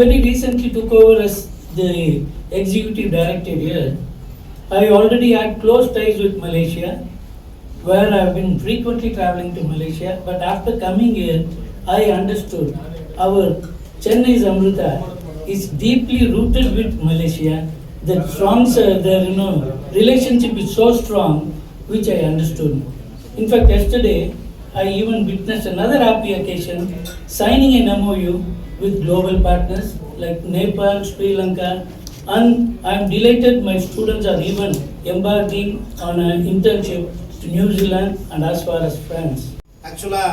very recently took over as the executive director here. I already had close ties with Malaysia, where I have been frequently traveling to Malaysia. But after coming here, I understood our Chennai Amrita is deeply rooted with Malaysia. The relationship is so strong, which I understood. In fact, yesterday I even witnessed another happy occasion, signing an MOU with global partners like Nepal, Sri Lanka, and I am delighted my students are even embarking on an internship to New Zealand and as far as France. Actually,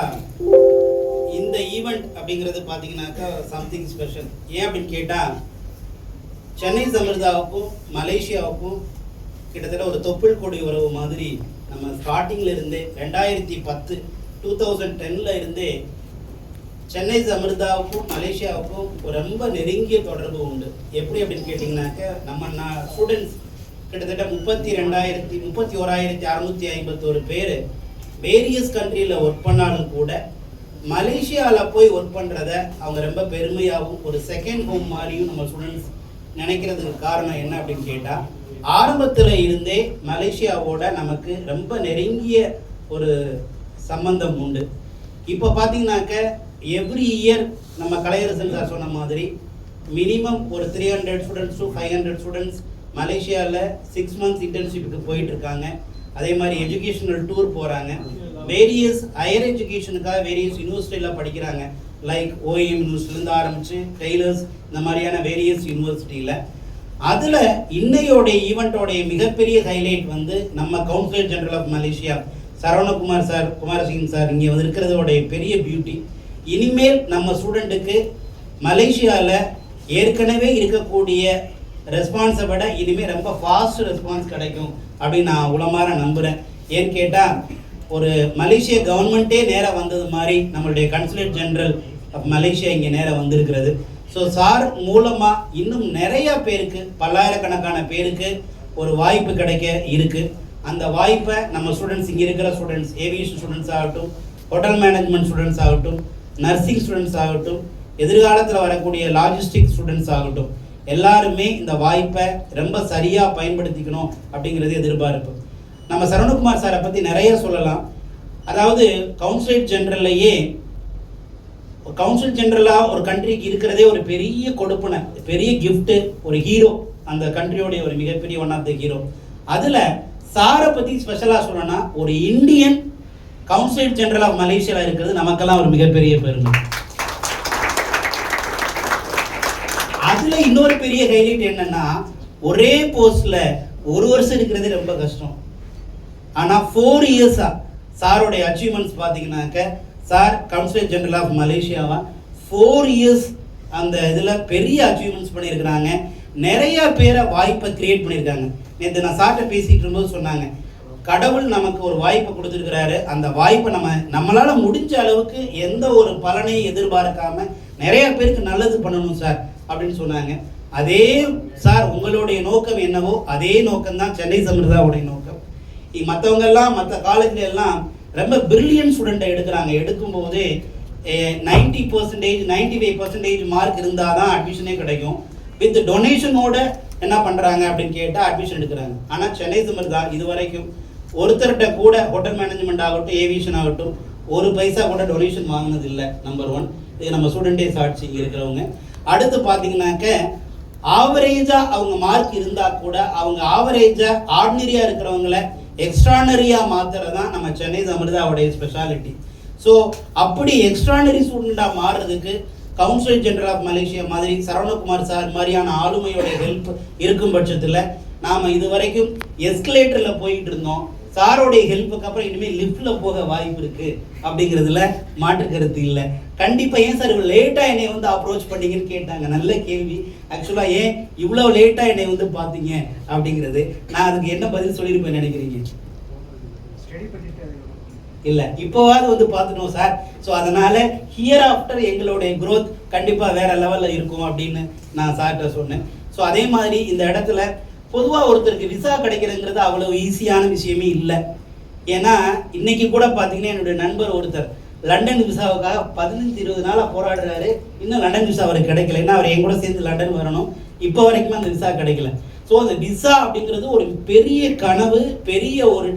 இந்த event அப்படிங்கிறது பார்த்தீங்கன்னாக்கா something special. ஏன் அப்படின்னு கேட்டால், சென்னை சமிர்தாவுக்கும் மலேசியாவுக்கும் கிட்டத்தட்ட ஒரு தொப்புள் கொடி உறவு மாதிரி நம்ம ஸ்டார்டிங்கில் இருந்தே 2010 இருந்தே சென்னை சமிர்தாவுக்கும் மலேசியாவுக்கும் ரொம்ப நெருங்கிய தொடர்பு உண்டு. எப்படி அப்படின்னு கேட்டிங்கனாக்க, நம்ம ஸ்டூடெண்ட்ஸ் கிட்டத்தட்ட 31,651 பேர் வேரியஸ் கண்ட்ரியில் ஒர்க் பண்ணாலும் கூட மலேசியாவில் போய் ஒர்க் பண்ணுறத அவங்க ரொம்ப பெருமையாகவும் ஒரு செகண்ட் ஹோம் மாதிரியும் நம்ம ஸ்டூடெண்ட்ஸ் நினைக்கிறதுக்கு காரணம் என்ன அப்படின்னு கேட்டால், ஆரம்பத்தில் இருந்தே மலேசியாவோட நமக்கு ரொம்ப நெருங்கிய ஒரு சம்பந்தம் உண்டு. இப்போ பார்த்தீங்கன்னாக்க எவ்ரி இயர் நம்ம கலையரசன் சார் சொன்ன மாதிரி மினிமம் ஒரு 300 ஸ்டூடெண்ட்ஸ் டு 500 ஸ்டூடெண்ட்ஸ் மலேசியாவில் 6 months இன்டர்ன்ஷிப்புக்கு போயிட்டுருக்காங்க. அதே மாதிரி எஜுகேஷனல் டூர் போகிறாங்க. வேரியஸ் ஹையர் எஜுகேஷனுக்காக வேரியஸ் யூனிவர்சிட்டியில் படிக்கிறாங்க. லைக் ஓஎம் யூனிவர்சிட்டிலேருந்து ஆரம்பித்து டெய்லர்ஸ், இந்த மாதிரியான வேரியஸ் யூனிவர்சிட்டியில். அதில் இன்னையோடைய ஈவெண்ட்டோடைய மிகப்பெரிய ஹைலைட் நம்ம councillor general of Malaysia Saravanakumar sir, Kumarasingh sir இங்கே இருக்கிறதோடைய பெரிய பியூட்டி. இனிமேல் நம்ம ஸ்டூடெண்ட்டுக்கு மலேசியாவில் ஏற்கனவே இருக்கக்கூடிய ரெஸ்பான்ஸை விட இனிமேல் ரொம்ப ஃபாஸ்ட் ரெஸ்பான்ஸ் கிடைக்கும் அப்படின்னு நான் உளமாற நம்புகிறேன். ஏன்னு கேட்டால், ஒரு மலேசிய கவர்மெண்ட்டே நேராக வந்தது மாதிரி நம்மளுடைய கன்சுலேட் ஜெனரல் ஆஃப் மலேசியா இங்கே நேராக வந்திருக்கிறது. ஸோ சார் மூலமாக இன்னும் நிறையா பேருக்கு, பல்லாயிரக்கணக்கான பேருக்கு ஒரு வாய்ப்பு கிடைக்க இருக்குது. அந்த வாய்ப்பை நம்ம ஸ்டூடெண்ட்ஸ், இங்கே இருக்கிற ஸ்டூடெண்ட்ஸ், ஏவியேஷன் ஸ்டூடெண்ட்ஸ் ஆகட்டும், ஹோட்டல் மேனேஜ்மெண்ட் ஸ்டூடெண்ட்ஸ் ஆகட்டும், நர்சிங் ஸ்டூடெண்ட்ஸ் ஆகட்டும், எதிர்காலத்தில் வரக்கூடிய லாஜிஸ்டிக் ஸ்டூடெண்ட்ஸ் ஆகட்டும், எல்லாருமே இந்த வாய்ப்பை ரொம்ப சரியாக பயன்படுத்திக்கணும் அப்படிங்கிறது எதிர்பார்ப்பு. நம்ம சரவணகுமார் சாரை பற்றி நிறைய சொல்லலாம். அதாவது கவுன்சிலேட் ஜெனரல்லையே, கவுன்சில் ஜெனரலாக ஒரு கண்ட்ரிக்கு இருக்கிறதே ஒரு பெரிய கொடுப்பனை, பெரிய கிஃப்ட்டு, ஒரு ஹீரோ, அந்த கண்ட்ரியோடைய ஒரு மிகப்பெரிய ஒன் ஆஃப் த ஹீரோ. அதில் சாரை பற்றி ஸ்பெஷலாக சொல்லணும்னா, ஒரு இந்தியன் கவுன்சிலேட் ஜெனரல் ஆஃப் மலேசியாவில் இருக்கிறது நமக்கெல்லாம் ஒரு மிகப்பெரிய பெருமை. அதில் இன்னொரு பெரிய ஹைலைட் என்னன்னா, ஒரே போஸ்டில் ஒரு வருஷம் இருக்கிறது ரொம்ப கஷ்டம். ஆனால் 4 இயர்ஸாக சாரோடைய அச்சீவ்மெண்ட்ஸ் பார்த்தீங்கன்னாக்க, சார் கவுன்சிலர் ஜெனரல் ஆஃப் மலேசியாவா 4 இயர்ஸ் அந்த இதில் பெரிய அச்சீவ்மெண்ட்ஸ் பண்ணியிருக்கிறாங்க. நிறைய பேரை வாய்ப்பை கிரியேட் பண்ணியிருக்காங்க. நேற்று நான் சார்ட்ட பேசிகிட்டு இருக்கும்போது சொன்னாங்க, கடவுள் நமக்கு ஒரு வாய்ப்பை கொடுத்துருக்கிறாரு. அந்த வாய்ப்பை நம்மளால் முடிஞ்ச அளவுக்கு எந்த ஒரு பலனையும் எதிர்பார்க்காம நிறைய பேருக்கு நல்லது பண்ணணும் சார் அப்படின்னு சொன்னாங்க. அதே சார் உங்களுடைய நோக்கம் என்னவோ அதே நோக்கம்தான் சென்னை சமிர்தாவுடைய நோக்கம். மற்றவங்கெல்லாம் மற்ற காலேஜ்ல எல்லாம் ரொம்ப பிரில்லியன்ட் ஸ்டூடெண்ட்டை எடுக்கிறாங்க. எடுக்கும்போது 90%, 95% மார்க் இருந்தால் தான் அட்மிஷனே கிடைக்கும். வித் டொனேஷனோட என்ன பண்ணுறாங்க அப்படின்னு கேட்டால் அட்மிஷன் எடுக்கிறாங்க. ஆனால் சென்னை சமிர்தா இது வரைக்கும் ஒருத்தர்கிட்ட கூட ஹோட்டல் மேனேஜ்மெண்ட் ஆகட்டும், ஏவியேஷன் ஆகட்டும், ஒரு பைசா கூட டொனேஷன் வாங்கினது இல்லை. நம்பர் 1. இது நம்ம ஸ்டூடெண்ட்டே சாட்சி இருக்கிறவங்க. அடுத்து பார்த்தீங்கன்னாக்க, ஆவரேஜாக அவங்க மார்க் இருந்தால் கூட அவங்க ஆவரேஜாக ஆர்டினரியாக இருக்கிறவங்கள எக்ஸ்ட்ரானரியாக மாற்றுறது தான் நம்ம சென்னை சமிர்தாவுடைய ஸ்பெஷாலிட்டி. ஸோ அப்படி எக்ஸ்ட்ரானரி ஸ்டூடெண்ட்டாக மாறுறதுக்கு கவுன்சிலர் ஜெனரல் ஆஃப் மலேசியா மாதிரி சரவணகுமார் சார் மாதிரியான ஆளுமையோடைய ஹெல்ப் இருக்கும் பட்சத்தில் நாம் இது வரைக்கும் எஸ்கலேட்டரில் போயிட்டு இருந்தோம். சாரோடைய ஹெல்ப்புக்கு அப்புறம் இனிமேல் லிஃப்டில் போக வாய்ப்பு இருக்குது அப்படிங்கிறதுல மாற்று கருத்து இல்லை. கண்டிப்பாக ஏன் சார் இவ்வளோ லேட்டாக என்னை அப்ரோச் பண்ணிங்கன்னு கேட்டாங்க. நல்ல கேள்வி. ஆக்சுவலாக ஏன் இவ்வளோ லேட்டாக என்னை பார்த்தீங்க அப்படிங்கிறது நான் அதுக்கு என்ன பதில் சொல்லியிருப்பேன் நினைக்கிறீங்க? இல்லை, இப்போவாது பார்த்துட்டோம் சார். ஸோ அதனால் ஹியர் ஆஃப்டர் எங்களுடைய க்ரோத் கண்டிப்பாக வேறு லெவலில் இருக்கும் அப்படின்னு நான் சார்கிட்ட சொன்னேன். ஸோ அதே மாதிரி இந்த இடத்துல பொதுவாக ஒருத்தருக்கு விசா கிடைக்கிறதுங்கிறது அவ்வளோ ஈஸியான விஷயமே இல்லை. ஏன்னா இன்னைக்கு கூட பார்த்தீங்கன்னா என்னுடைய நண்பர் ஒருத்தர் லண்டன் விசாவுக்காக 15-20 நாளாக போராடுறாரு. இன்னும் லண்டன் விசா அவருக்கு கிடைக்கல. ஏன்னா அவர் என் கூட சேர்ந்து லண்டன் வரணும். இப்போ வரைக்குமே அந்த விசா கிடைக்கல. ஸோ அந்த விசா அப்படிங்கிறது ஒரு பெரிய கனவு, பெரிய ஒரு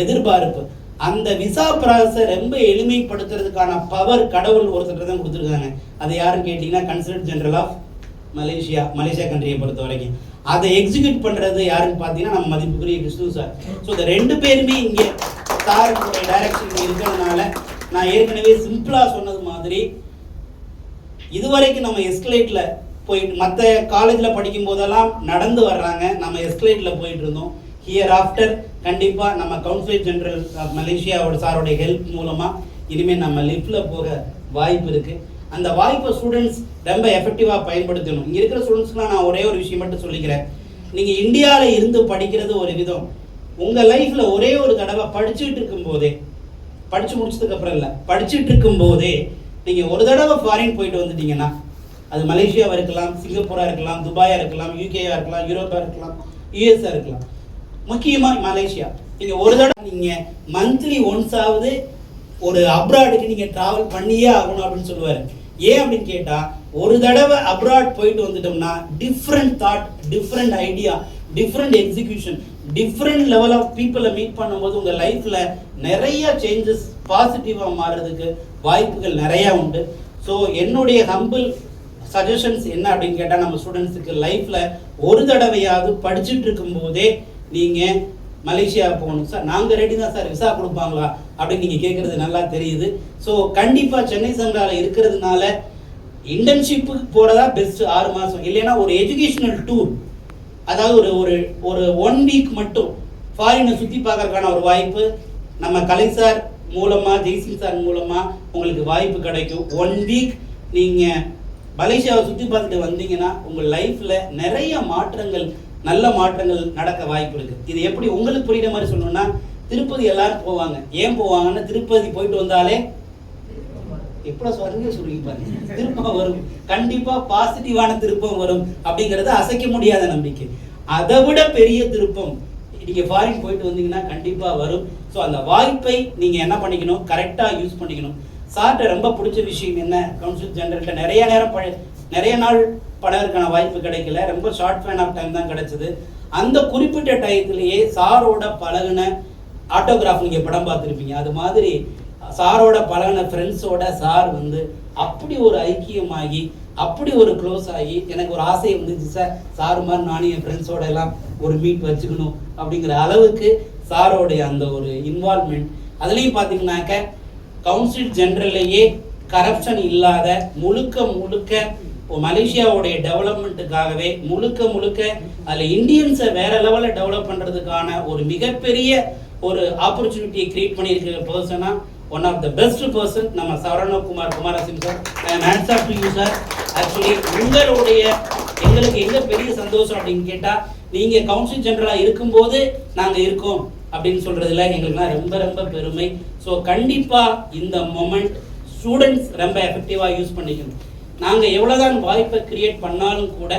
எதிர்பார்ப்பு. அந்த விசா ப்ராசஸை ரொம்ப எளிமைப்படுத்துறதுக்கான பவர் கடவுள் ஒருத்தர் தான் கொடுத்துருக்காங்க. அது யாருன்னு கேட்டிங்கன்னா கன்சல்ட் ஜெனரல் ஆஃப் மலேசியா கண்ட்ரியை பொறுத்த வரைக்கும். அதை எக்ஸிக்யூட் பண்ணுறது யாருன்னு பார்த்தீங்கன்னா நம்ம மதிப்புக்குரிய கிருஷ்ணு சார். ஸோ இந்த 2 பேருமே இங்கே சாருடைய டைரக்ஷன் இருக்கிறதுனால நான் ஏற்கனவே சிம்பிளாக சொன்னது மாதிரி இதுவரைக்கும் நம்ம எஸ்கலேட்டில் போயிட்டு மற்ற காலேஜில் படிக்கும் போதெல்லாம் நடந்து வர்றாங்க, நம்ம எஸ்கலேட்டில் போயிட்டு இருந்தோம். ஹியர் ஆஃப்டர் கண்டிப்பாக நம்ம கவுன்சில் ஜெனரல் ஆஃப் மலேசியாவோட சாரோடைய ஹெல்ப் மூலமாக இனிமேல் நம்ம லிஃப்டில் போக வாய்ப்பு இருக்குது. அந்த வாய்ப்பை ஸ்டூடெண்ட்ஸ் ரொம்ப எஃபெக்டிவாக பயன்படுத்தணும். இங்கே இருக்கிற ஸ்டூடெண்ட்ஸ்க்குலாம் நான் ஒரே ஒரு விஷயம் மட்டும் சொல்லிக்கிறேன். நீங்கள் இந்தியாவில் இருந்து படிக்கிறது ஒரு விதம். உங்கள் லைஃப்பில் ஒரே ஒரு தடவை படிச்சுட்டு இருக்கும்போதே, படித்து முடிச்சதுக்கப்புறம் இல்லை, படிச்சுட்டு இருக்கும்போதே நீங்கள் ஒரு தடவை ஃபாரின் போயிட்டு வந்துட்டீங்கன்னா, அது மலேசியாவாக இருக்கலாம், சிங்கப்பூராக இருக்கலாம், துபாயாக இருக்கலாம், யூகேயாக இருக்கலாம், யூரோப்பாக இருக்கலாம், யூஎஸ்ஆ இருக்கலாம், முக்கியமாக மலேசியா. நீங்கள் ஒரு தடவை நீங்கள் மந்த்லி ஒன்ஸாவது ஒரு அப்ராடுக்கு நீங்கள் ட்ராவல் பண்ணியே ஆகணும் அப்படின்னு சொல்லுவார். ஏன் அப்படின்னு கேட்டால், ஒரு தடவை அப்ராட் போயிட்டு வந்துட்டோம்னா different thought, different idea, different execution, different level of பீப்புளை மீட் பண்ணும்போது உங்கள் லைஃப்பில் நிறைய சேஞ்சஸ் பாசிட்டிவாக மாறுறதுக்கு வாய்ப்புகள் நிறையா உண்டு. ஸோ என்னுடைய ஹம்பிள் சஜஷன்ஸ் என்ன அப்படின்னு கேட்டால், நம்ம ஸ்டூடெண்ட்ஸுக்கு லைஃப்பில் ஒரு தடவையாவது படிச்சுட்டு இருக்கும்போதே நீங்கள் மலேசியா போகணும் சார், நாங்கள் ரெடி தான் சார், விசா கொடுப்பாங்களா அப்படின்னு நீங்கள் கேட்குறது நல்லா தெரியுது. ஸோ கண்டிப்பாக சென்னை சென்ட்ரால் இருக்கிறதுனால இன்டர்ன்ஷிப்புக்கு போகிறதா பெஸ்ட்டு 6 மாதம், இல்லைன்னா ஒரு எஜுகேஷனல் டூர், அதாவது ஒரு ஒரு 1 வீக் மட்டும் ஃபாரினை சுற்றி பார்க்கறதுக்கான ஒரு வாய்ப்பு நம்ம கலை சார் மூலமாக, ஜெய்சிங் சார் மூலமாக உங்களுக்கு வாய்ப்பு கிடைக்கும். 1 வீக் நீங்கள் மலேசியாவை சுற்றி பார்த்துட்டு வந்தீங்கன்னா உங்கள் லைஃப்பில் நிறைய மாற்றங்கள், நல்ல மாற்றங்கள் நடக்க வாய்ப்பு இருக்குது. இது எப்படி உங்களுக்கு புரியுற மாதிரி சொல்லணும்னா, திருப்பதி எல்லாரும் போவாங்க. ஏன் போவாங்கன்னா, திருப்பதி போயிட்டு வந்தாலே எப்போ சொல்லி பாருங்க, திருப்பம் வரும், கண்டிப்பாக பாசிட்டிவான திருப்பம் வரும் அப்படிங்கிறது அசைக்க முடியாத நம்பிக்கை. அதை விட பெரிய திருப்பம் நீங்கள் ஃபாரின் போயிட்டு வந்தீங்கன்னா கண்டிப்பாக வரும். ஸோ அந்த வாய்ப்பை நீங்கள் என்ன பண்ணிக்கணும், கரெக்டாக யூஸ் பண்ணிக்கணும். சார்ட்ட ரொம்ப பிடிச்ச விஷயம் என்ன, கவுன்சில் ஜெனரல்கிட்ட நிறைய நாள் பழகிறதுக்கான வாய்ப்பு கிடைக்கல, ரொம்ப ஷார்ட் ஃபேன் ஆஃப் டைம் தான் கிடைச்சது. அந்த குறிப்பிட்ட டயத்துலேயே சாரோட பழகின ஆட்டோகிராஃப் நீங்கள் படம் பார்த்துருப்பீங்க. அது மாதிரி சாரோட பழகின ஃப்ரெண்ட்ஸோட சார் வந்து அப்படி ஒரு ஐக்கியமாகி, அப்படி ஒரு க்ளோஸ் ஆகி, எனக்கு ஒரு ஆசை வந்துச்சு சார் மாதிரி நானும் என் ஃப்ரெண்ட்ஸோட எல்லாம் ஒரு மீட் வச்சுக்கணும் அப்படிங்கிற அளவுக்கு சாரோடைய அந்த ஒரு இன்வால்மெண்ட். அதுலேயும் பார்த்தீங்கன்னாக்க கவுன்சில் ஜெனரல்லையே கரப்ஷன் இல்லாத முழுக்க மலேசியாவுடைய டெவலப்மெண்ட்டுக்காகவே முழுக்க அதில் இந்தியன்ஸை வேற லெவலில் டெவலப் பண்ணுறதுக்கான ஒரு மிகப்பெரிய ஒரு ஆப்பர்ச்சுனிட்டியை கிரியேட் பண்ணியிருக்கிற பர்சனாக one of the best person நம்ம Saravanakumar Kumarasingh sir. Hands off to you sir. Actually உங்களுடைய எங்களுக்கு எங்கே பெரிய சந்தோஷம் அப்படின்னு கேட்டால், நீங்கள் கவுன்சில் ஜெனரலாக இருக்கும்போது நாங்கள் இருக்கோம் அப்படின்னு சொல்கிறதுல எங்களுக்குலாம் ரொம்ப பெருமை. ஸோ கண்டிப்பாக இந்த மொமெண்ட் ஸ்டூடெண்ட்ஸ் ரொம்ப எஃபெக்டிவாக யூஸ் பண்ணிக்கணும். நாங்கள் எவ்வளோதான் வாய்ப்பை கிரியேட் பண்ணாலும் கூட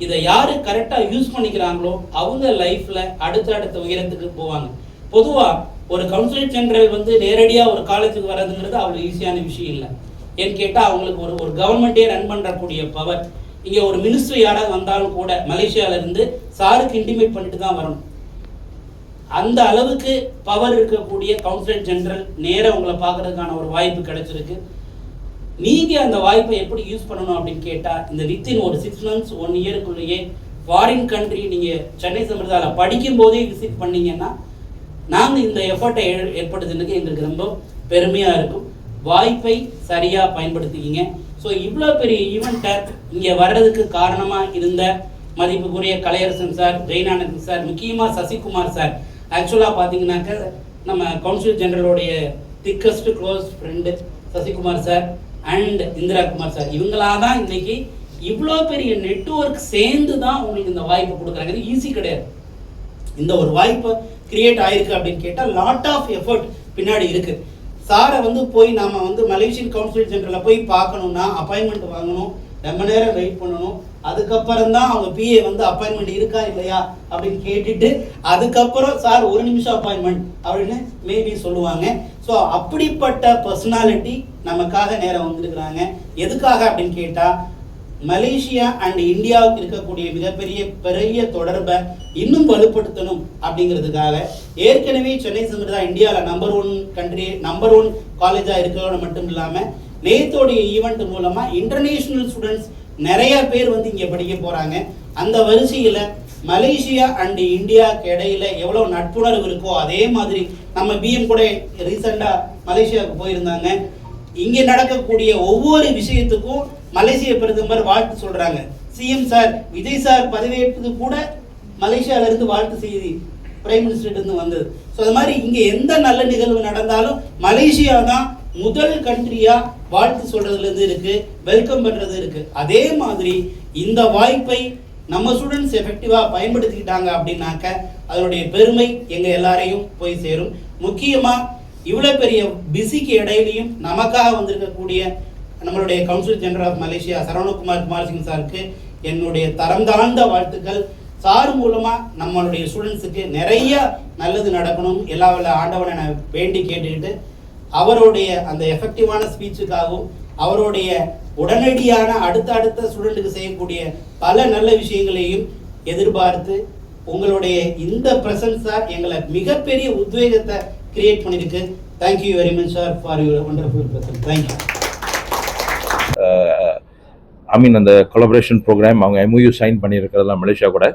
இதை யார் கரெக்டாக யூஸ் பண்ணிக்கிறாங்களோ அவங்க லைஃப்பில் அடுத்த உயரத்துக்கு போவாங்க. பொதுவாக ஒரு கவுன்சில் ஜெனரல் வந்து நேரடியாக ஒரு காலேஜுக்கு வர்றதுங்கிறது அவ்வளோ ஈஸியான விஷயம் இல்லை. ஏன்னு கேட்டால் அவங்களுக்கு ஒரு கவர்மெண்ட்டே ரன் பண்ணுறக்கூடிய பவர். இங்கே ஒரு மினிஸ்ட்ரி யாராவது வந்தாலும் கூட மலேசியாவிலேருந்து சாருக்கு இன்டிமேட் பண்ணிட்டு தான் வரணும். அந்த அளவுக்கு பவர் இருக்கக்கூடிய கவுன்சில் ஜெனரல் நேராக உங்களை பார்க்கறதுக்கான ஒரு வாய்ப்பு கிடைச்சிருக்கு. நீங்கள் அந்த வாய்ப்பை எப்படி யூஸ் பண்ணணும் அப்படின்னு கேட்டால், இந்த வித்தின் ஒரு 6 months 1 yearக்குள்ளேயே ஃபாரின் கண்ட்ரி நீங்கள் சென்னை சம்பிரதாயில் படிக்கும் போதே விசிட் பண்ணீங்கன்னா நாங்கள் இந்த எஃபர்ட்டை ஏற்படுத்துறதுக்கு எங்களுக்கு ரொம்ப பெருமையாக இருக்கும். வாய்ப்பை சரியாக பயன்படுத்திக்கிங்க. ஸோ இவ்வளோ பெரிய ஈவெண்ட்டை இங்கே வர்றதுக்கு காரணமாக இருந்த மதிப்புக்குரிய கலையரசன் சார், ஜெயநாதன் சார், முக்கியமாக சசிகுமார் சார். ஆக்சுவலாக பார்த்தீங்கன்னாக்க நம்ம கவுன்சில் ஜெனரலோடைய thickest close friend Sasikumar sir and Indira Kumar sir. இவங்களா தான் இன்னைக்கு இவ்வளோ பெரிய நெட்வொர்க் சேர்ந்து தான் உங்களுக்கு இந்த வாய்ப்பு கொடுக்குறாங்க. இது ஈஸி கிடையாது. இந்த ஒரு வாய்ப்பு கிரியேட் ஆயிருக்கு அப்படின்னு கேட்டால் லாட் ஆஃப் எஃபர்ட் பின்னாடி இருக்கு. சாரை வந்து போய் நாம வந்து மலேசியன் கவுன்சில் ஜெனரலில் போய் பார்க்கணும்னா அப்பாயின்மெண்ட் வாங்கணும், ரொம்ப நேரம் வெயிட் பண்ணணும். அதுக்கப்புறம் தான் அவங்க பிஏ வந்து அப்பாயின்மெண்ட் இருக்கா இல்லையா அப்படின்னு கேட்டுட்டு அதுக்கப்புறம் சார் ஒரு நிமிஷம் அப்பாயின்மெண்ட் அப்படின்னு மேபி சொல்லுவாங்க. ஸோ அப்படிப்பட்ட பர்சனாலிட்டி நமக்காக நேரம் வந்திருக்கிறாங்க. எதுக்காக அப்படின்னு கேட்டால் மலேசியா அண்ட் இந்தியாவுக்கு இருக்கக்கூடிய பெரிய தொடர்பை இன்னும் வலுப்படுத்தணும் அப்படிங்கிறதுக்காக. ஏற்கனவே சென்னை சமிர்தா இந்தியாவில் நம்பர் ஒன் காலேஜாக இருக்கிறதோட மட்டும் இல்லாமல் நேத்தோடைய ஈவெண்ட் மூலமாக இன்டர்நேஷ்னல் ஸ்டூடெண்ட்ஸ் நிறைய பேர் வந்து இங்கே படிக்க போகிறாங்க. அந்த வரிசையில் மலேசியா அண்ட் இந்தியாவுக்கு இடையில எவ்வளோ நட்புணர்வு இருக்கோ அதே மாதிரி நம்ம பிஎம் கூட ரீசெண்டாக மலேசியாவுக்கு போயிருந்தாங்க. இங்கே நடக்கக்கூடிய ஒவ்வொரு விஷயத்துக்கும் மலேசிய பிரதமர் வாழ்த்து சொல்றாங்க. சிஎம் சார் விஜய் சார் பதவியேற்பது கூட மலேசியால இருந்து வாழ்த்து செய்தி பிரைம் மினிஸ்டர் இருந்து வந்தது. ஸோ அது மாதிரி இங்கே எந்த நல்ல நிகழ்வு நடந்தாலும் மலேசியா தான் முதல் கண்ட்ரியா வாழ்த்து சொல்றதுல இருந்து இருக்கு, வெல்கம் பண்றது இருக்கு. அதே மாதிரி இந்த வாய்ப்பை நம்ம ஸ்டூடெண்ட்ஸ் எஃபெக்டிவா பயன்படுத்திக்கிட்டாங்க அப்படின்னாக்க அதனுடைய பெருமை எங்க எல்லாரையும் போய் சேரும். முக்கியமா இவ்வளோ பெரிய பிஸிக்கு இடையிலையும் நமக்காக வந்திருக்கக்கூடிய நம்மளுடைய council general of Malaysia Saravanakumar Singh சாருக்கு என்னுடைய தரம் தாழ்ந்த வாழ்த்துக்கள். சார் மூலமாக நம்மளுடைய ஸ்டூடெண்ட்ஸுக்கு நிறைய நல்லது நடக்கணும் எல்லா ஆண்டவனை நான் வேண்டி கேட்டுக்கிட்டு அவருடைய அந்த எஃபெக்டிவான ஸ்பீச்சுக்காகவும் அவருடைய உடனடியான அடுத்த ஸ்டூடெண்ட்டுக்கு செய்யக்கூடிய பல நல்ல விஷயங்களையும் எதிர்பார்த்து உங்களுடைய இந்த ப்ரெசன்ஸ் சார் எங்களை மிகப்பெரிய உத்வேகத்தை கிரியேட் பண்ணியிருக்கு. Thank you very much sir for your wonderful presence. Thank you. அந்த கொலபரேஷன் ப்ரோக்ராம் அவங்க MOU சைன் பண்ணியிருக்கிறதெல்லாம் மலேசியா கூட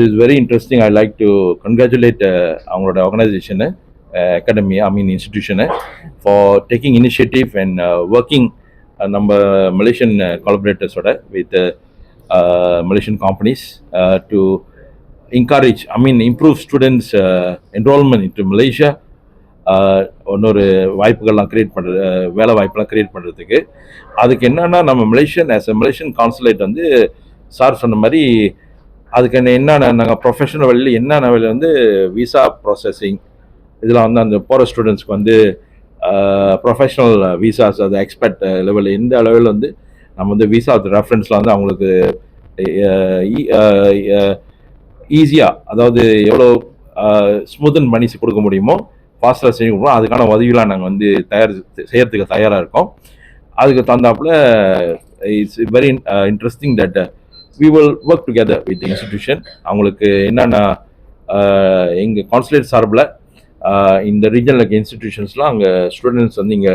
is very interesting. I like to congratulate அவங்களோட ஆர்கனைசேஷனை அகாடமியை இன்ஸ்டிடியூஷனை for taking initiative and working நம்ம மலேசியன் கொலபரேட்டர்ஸோட with Malaysian companies to encourage, improve students' enrollment into Malaysia. இன்னொரு வாய்ப்புகள்லாம் க்ரியேட் பண்ணுறது, வேலை வாய்ப்பெல்லாம் க்ரியேட் பண்ணுறதுக்கு. அதுக்கு என்னென்னா நம்ம மலேசியன் கான்சுலேட் வந்து சார் சொன்ன மாதிரி அதுக்கு என்னென்ன நாங்கள் ப்ரொஃபஷனல் வழியில் என்னென்ன வழியில் வந்து விசா ப்ராசஸிங் இதெல்லாம் வந்து அந்த போகிற ஸ்டூடெண்ட்ஸ்க்கு வந்து ப்ரொஃபஷனல் விசாஸ் அது எக்ஸ்பர்ட் லெவலில் எந்த அளவில் வந்து நம்ம வந்து விசா ரெஃபரன்ஸில் வந்து அவங்களுக்கு ஈஸியாக, அதாவது எவ்வளோ ஸ்மூத் அண்ட் மணிஸ் கொடுக்க முடியுமோ ஃபாஸ்ட்டாக செய்ய முடியும், அதுக்கான உதவியெலாம் நாங்கள் வந்து செய்யறதுக்கு தயாராக இருக்கோம். அதுக்கு தகுந்தாப்புல it's very interesting that we will work together with institution. அவங்களுக்கு என்னென்ன எங்கள் கான்சுலேட் சார்பில் இந்த ரீஜனல் இருக்க இன்ஸ்டிடியூஷன்ஸ்லாம் அங்கே ஸ்டூடெண்ட்ஸ் வந்து இங்கே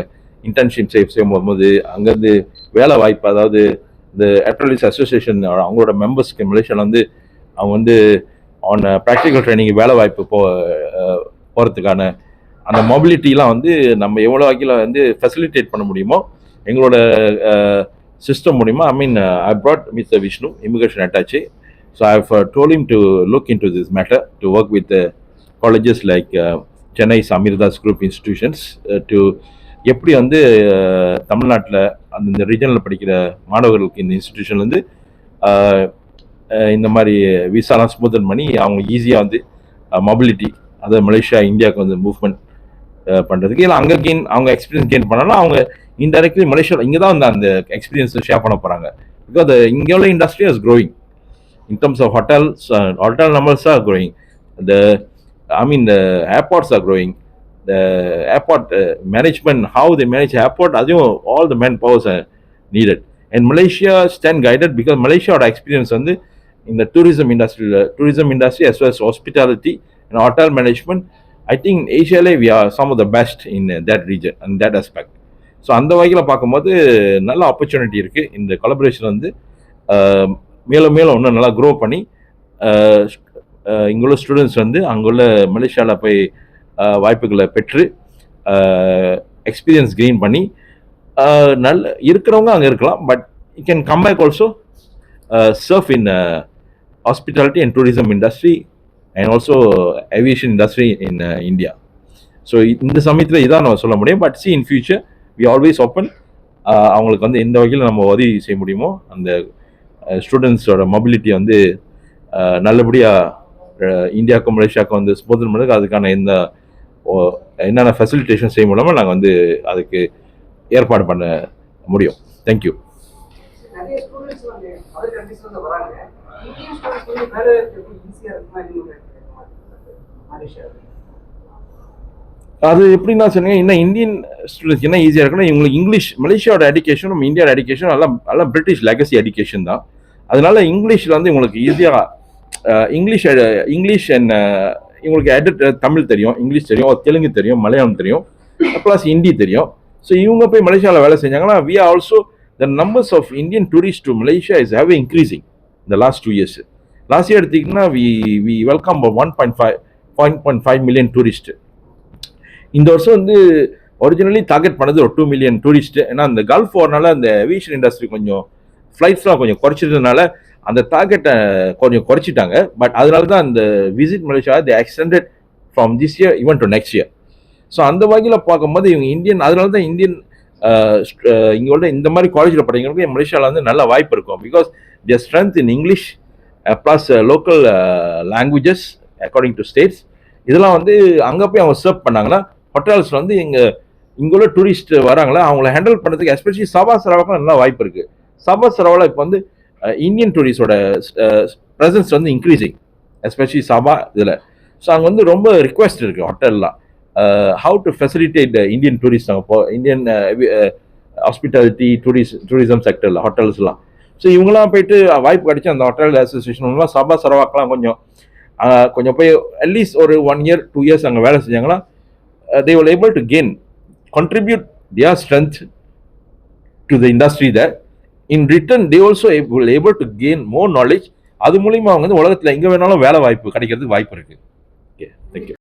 இன்டர்ன்ஷிப் செய்யும் போது அங்கேருந்து வேலை வாய்ப்பு, அதாவது இந்த அப்ரண்டிஸ் அசோசியேஷன் அவங்களோட மெம்பர்ஸ்க்கு மலேசியாவில் வந்து அவங்க வந்து ஆன் ப்ராக்டிக்கல் ட்ரைனிங் வேலை வாய்ப்பு போகிறதுக்கான அந்த மொபிலிட்டிலாம் வந்து நம்ம எவ்வளோ வகையில் வந்து ஃபெசிலிட்டேட் பண்ண முடியுமோ எங்களோட சிஸ்டம் மூலிமா. I brought Mr. Vishnu, immigration attaché. So I've told him to look into this matter, to work with colleges like Chennai Samirdas Group institutions to எப்படி வந்து தமிழ்நாட்டில் அந்த ரீஜனில் படிக்கிற மாணவர்களுக்கு இந்த இன்ஸ்டிடியூஷன் வந்து இந்த மாதிரி விசாலாம் ஸ்மூத்தன் பண்ணி அவங்க ஈஸியாக வந்து மொபிலிட்டி, அதாவது மலேசியா இந்தியாவுக்கு வந்து மூவ்மெண்ட் பண்ணுறதுக்கு. இல்லை அங்கே அவங்க எக்ஸ்பீரியன்ஸ் கெயின் பண்ணாலும் அவங்க இன்டெரக்ட்லி மலேசியாவில் இங்கே தான் வந்து அந்த எக்ஸ்பீரியன்ஸை ஷேர் பண்ண போகிறாங்க. பிகாஸ் இங்கே உள்ள industry is growing in terms of hotel numbers are growing. The airports are growing. The airport management, how they manage airport, all the manpowers are needed. And Malaysia stand guided because Malaysia experience வந்து in the tourism industry as well as hospitality and hotel management. I think Asia we are some of the best in that region and that aspect. So அந்த வகையில் பார்க்கும்போது நல்ல opportunity இருக்குது. இந்த collaboration வந்து மேலும் இன்னும் நல்லா க்ரோ பண்ணி இங்குள்ள ஸ்டூடெண்ட்ஸ் வந்து அங்குள்ள மலேசியாவில் போய் வாய்ப்புகளை பெற்று எக்ஸ்பீரியன்ஸ் கெயின் பண்ணி நல்ல இருக்கிறவங்க அங்கே இருக்கலாம். But you can come back also surf in hospitality and tourism industry and also aviation industry in India. So இந்த சமயத்தில் இதான் நம்ம சொல்ல முடியும். But in future we always open. அவங்களுக்கு வந்து எந்த வகையில் நம்ம உதவி செய்ய முடியுமோ அந்த ஸ்டூடெண்ட்ஸோட மொபிலிட்டியை வந்து நல்லபடியாக இந்தியாவுக்கும் மலேசியாவுக்கும் வந்து ஸ்மூத்தன் பண்ணுறதுக்கு அதுக்கான என்னென்ன ஃபெசிலிட்டேஷன் செய்ய மூலமாக நாங்கள் வந்து அதுக்கு ஏற்பாடு பண்ண முடியும். தேங்க்யூ. நிறைய ஸ்டூடெண்ட்ஸ் வந்து அதர் கண்ட்ரீஸ்ல இருந்து வராங்க. இந்தியன் ஸ்டூடெண்ட்ஸ் வந்து வேலை எப்படி ஈஸியா இருக்குமா நீங்க மலேசியா? அது எப்படின்னா சொன்னீங்க, இன்னும் இந்தியன் ஸ்டூடெண்ட்ஸ் என்ன ஈஸியாக இருக்குன்னா, இவங்களுக்கு இங்கிலீஷ், மலேசியாவோட எஜுகேஷனும் இந்தியாவோட எஜுகேஷன் எல்லாம் பிரிட்டிஷ் லெகசி எஜுகேஷன் தான். அதனால இங்கிலீஷில் வந்து உங்களுக்கு ஈஸியாக இங்கிலீஷ் அண்ட் இவங்களுக்கு தமிழ் தெரியும், இங்கிலீஷ் தெரியும், தெலுங்கு தெரியும், மலையாளம் தெரியும், ப்ளஸ் ஹிந்தி தெரியும். ஸோ இவங்க போய் மலேசியாவில் வேலை செஞ்சாங்கன்னா, we are also the numbers of Indian tourist to Malaysia is have increasing இந்த லாஸ்ட் 2 years. லாஸ்ட் இயர் எடுத்திங்கன்னா வி வெல்கம் 1.5 million டூரிஸ்ட். இந்த வருஷம் வந்து ஒரிஜினலி டார்கெட் பண்ணது ஒரு 2 million டூரிஸ்ட். ஏன்னா அந்த கல்ஃப் வார்னால அந்த ஏவியேஷன் இண்டஸ்ட்ரி கொஞ்சம் ஃப்ளைட்ஸ்லாம் கொஞ்சம் குறைச்சிட்டதுனால அந்த டார்கெட்டை கொஞ்சம் குறைச்சிட்டாங்க. பட் அதனால தான் அந்த visit Malaysia the extended from this year even to next year. So அந்த வகையில் பார்க்கும்போது இவங்க இந்தியன், அதனால தான் இந்தியன் இங்கே இந்த மாதிரி காலேஜில் படிக்கிறவங்களுக்கு மலேசியாவில் வந்து நல்ல வாய்ப்பு இருக்கும். Because their strength in English plus local languages according to states. இதெல்லாம் வந்து அங்கே போய் அவங்க சர்வ் பண்ணாங்கன்னா ஹோட்டல்ஸில் வந்து இங்கே உள்ள டூரிஸ்ட் வராங்களா அவங்கள ஹேண்டில் பண்ணுறதுக்கு எஸ்பெஷலி சபா சரவாக்கும் நல்லா வாய்ப்பு இருக்குது. சபா சரவாவில் இப்போ வந்து இந்தியன் டூரிஸ்டோட ப்ரெசன்ஸ் வந்து இன்க்ரீசிங், எஸ்பெஷலி சபா இதில். ஸோ அங்கே வந்து ரொம்ப ரிக்வெஸ்ட் இருக்குது ஹோட்டல்லாம், how to facilitate Indian tourist, அங்கே இந்தியன் ஹாஸ்பிட்டாலிட்டி டூரிசம் செக்டரில் ஹோட்டல்ஸ்லாம். ஸோ இவங்கெல்லாம் போயிட்டு வாய்ப்பு கிடைச்சி அந்த ஹோட்டல் அசோசியேஷன் மூலமாக சபா சரவாக்கெலாம் கொஞ்சம் போய் அட்லீஸ்ட் ஒரு 1 year 2 years அங்கே வேலை செஞ்சாங்கன்னா they were able to contribute their strength to the industry there. In return they also were able to gain more knowledge. அது மூலியமா அவங்க வந்து உலகத்தில் எங்கே வேணாலும் வேலை வாய்ப்பு கிடைக்கிறதுக்கு வாய்ப்பு இருக்கு. Okay, thank you.